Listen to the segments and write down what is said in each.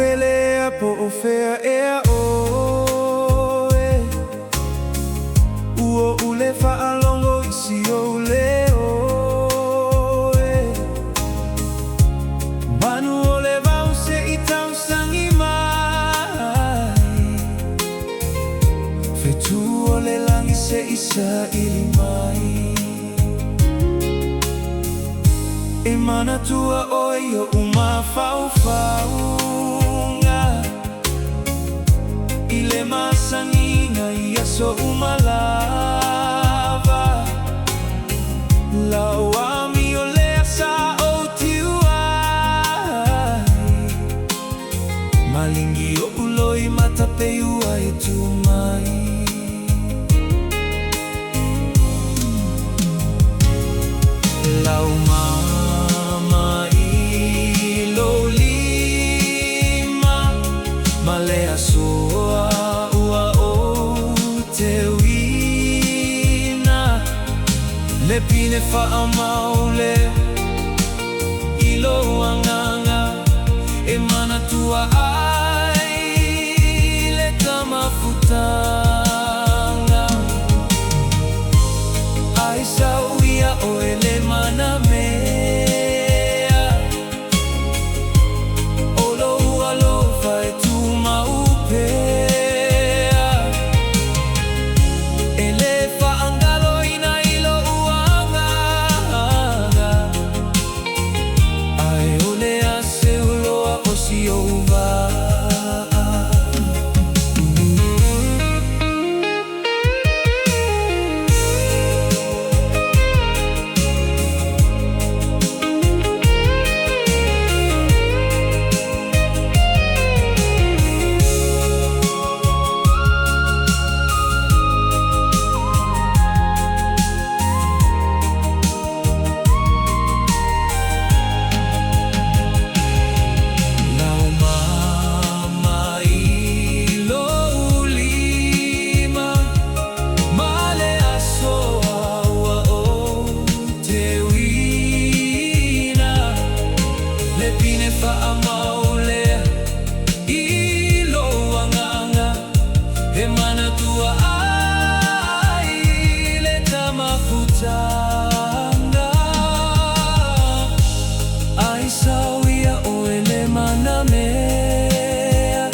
pele po ofea ea o e uo ule fa'alongo isi o ule o e manu ole vau se I tau sangi mai fetu ole langi se isa ili mai e mana tua oi o uma fau-faunga ile masanginga ia so uma lava lauami o lea sa o tiuai malingi o uloi matapeiua e tumai lau mama I lo lima malea soa ua o te uina le pine fa'amaule I lo anganga e mana tua ai le tamafutanga ai sauia o ele mana mea o lo ua lo fai tu maupea ele fa'angalo ina I lo uanganga ai ole a se uloa o si ova fa'amaule I lo anganga e mana tua ai le tamafutanga ai sauia o ele mana mea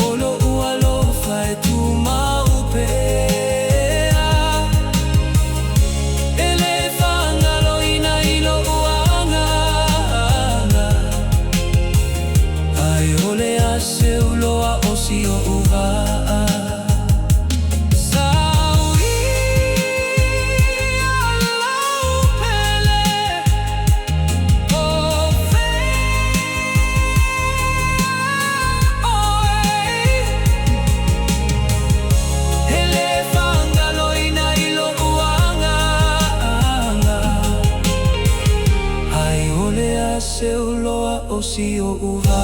o lo ua lo fai tu maupea se uloa o si o uva sauia lau pele o fea ele fangalo ina I lo uanganga ai ole a se uloa o si o uva